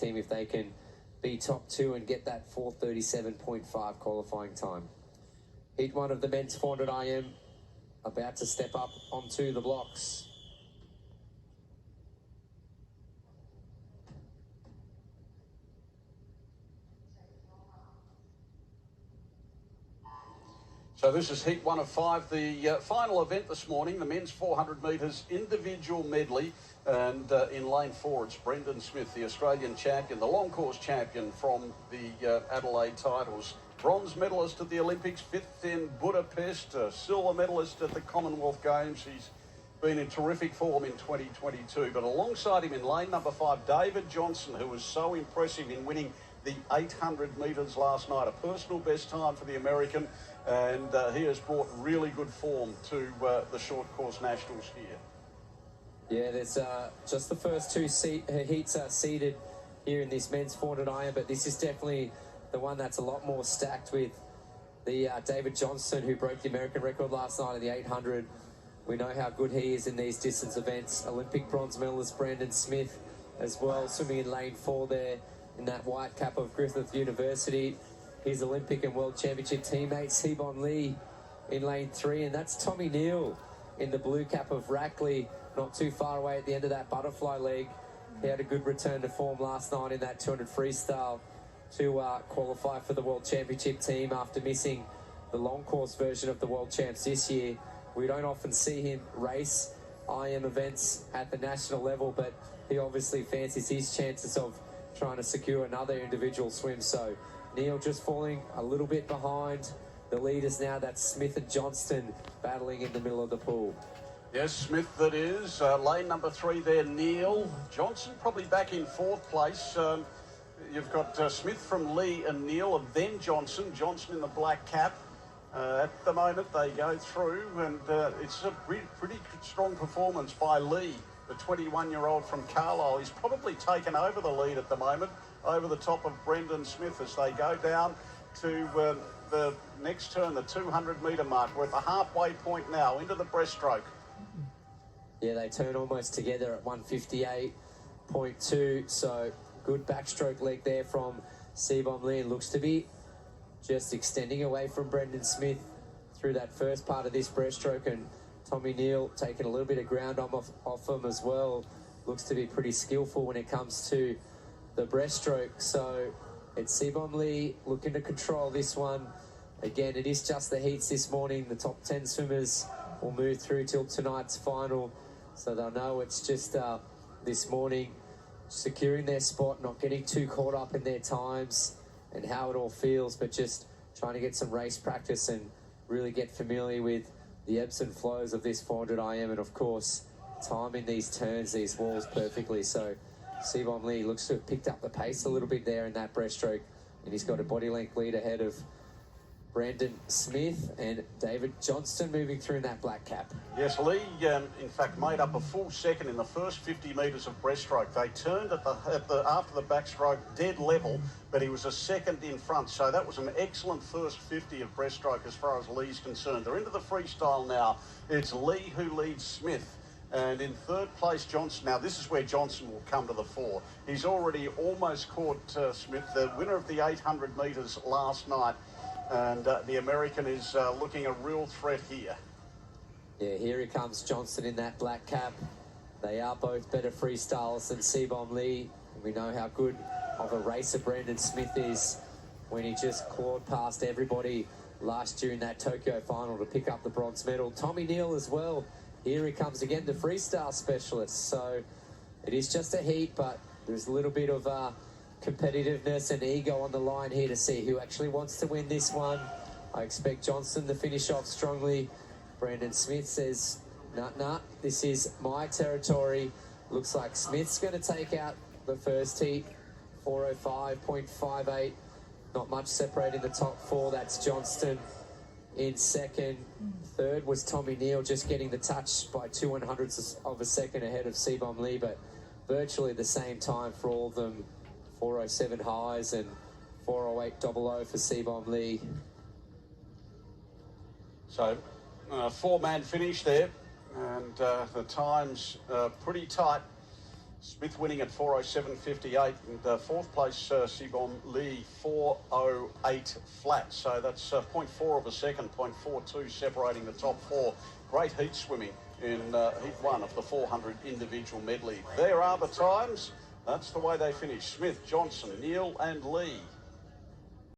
team if they can be top two and get that 4:37.5 qualifying time. Heat 1 of the men's 400 IM about to step up onto the blocks. So this is heat 1 of 5, the final event this morning, the men's 400 metres individual medley. And in lane 4, it's Brendan Smith, the Australian champion, the long course champion from the Adelaide titles. Bronze medalist at the Olympics, 5th in Budapest, silver medalist at the Commonwealth Games. He's been in terrific form in 2022. But alongside him in lane number 5, David Johnson, who was so impressive in winning the 800 metres last night, a personal best time for the American. And he has brought really good form to the short course nationals here. Yeah, there's just the first two heats are seeded here in this men's 400 iron, but this is definitely the one that's a lot more stacked with the David Johnson, who broke the American record last night in the 800. We know how good he is in these distance events. Olympic bronze medalist Brendan Smith as well, swimming in lane 4 there in that white cap of Griffith University. His Olympic and World Championship teammate, Sebon Lee, in lane 3. And that's Tommy Neal in the blue cap of Rackley, not too far away at the end of that butterfly leg. He had a good return to form last night in that 200 freestyle to qualify for the World Championship team after missing the long course version of the World Champs this year. We don't often see him race IM events at the national level, but he obviously fancies his chances of trying to secure another individual swim. So Neil just falling a little bit behind the leaders now. That's Smith and Johnston battling in the middle of the pool. Yes, Smith that is. Lane number 3 there, Neil. Johnson probably back in 4th place. You've got Smith from Lee and Neil, and then Johnson. Johnson in the black cap. At the moment they go through, and it's a pretty strong performance by Lee, the 21-year-old from Carlisle. He's probably taken over the lead at the moment, over the top of Brendan Smith as they go down to the next turn, the 200-metre mark. We're at the halfway point now, into the breaststroke. Yeah, they turn almost together at 158.2, so good backstroke leg there from Sebon Lee. Looks to be just extending away from Brendan Smith through that first part of this breaststroke, and Tommy Neal taking a little bit of ground off him as well. Looks to be pretty skillful when it comes to the breaststroke. So it's Sebon Lee looking to control this one. Again, it is just the heats this morning. The top 10 swimmers will move through till tonight's final, so they'll know it's just this morning securing their spot, not getting too caught up in their times and how it all feels, but just trying to get some race practice and really get familiar with the ebbs and flows of this 400 IM, and of course timing these turns, these walls perfectly. So Sebon Lee looks to have picked up the pace a little bit there in that breaststroke, and he's got a body length lead ahead of Brendan Smith and David Johnston moving through in that black cap. Yes, Lee, in fact, made up a full second in the first 50 metres of breaststroke. They turned after the backstroke dead level, but he was a second in front. So that was an excellent first 50 of breaststroke as far as Lee's concerned. They're into the freestyle now. It's Lee who leads Smith. And in 3rd place, Johnson. Now, this is where Johnson will come to the fore. He's already almost caught Smith, the winner of the 800 metres last night. And the American is looking a real threat here. Yeah, here he comes, Johnson in that black cap. They are both better freestylers than Sebon Lee. And we know how good of a racer Brendan Smith is when he just clawed past everybody last year in that Tokyo final to pick up the bronze medal. Tommy Neal as well. Here he comes again, the freestyle specialist. So it is just a heat, but there's a little bit of competitiveness and ego on the line here to see who actually wants to win this one. I expect Johnson to finish off strongly. Brendan Smith says, nah, this is my territory. Looks like Smith's going to take out the first heat, 4:05.58. Not much separating the top 4. That's Johnston in 2nd. 3rd was Tommy Neal, just getting the touch by 2/100ths of a second ahead of Sebon Lee, but virtually the same time for all of them. 4:07 highs and 4:08.00 for Sebon Lee. So, 4-man finish there, and the time's pretty tight Smith winning at 4:07.58, and fourth place Sibon Lee 4:08 flat. So that's 0.4 of a second, 0.42 separating the top four. Great heat swimming in heat one of the 400 individual medley. There are the times. That's the way they finish. Smith, Johnson, Neal and Lee.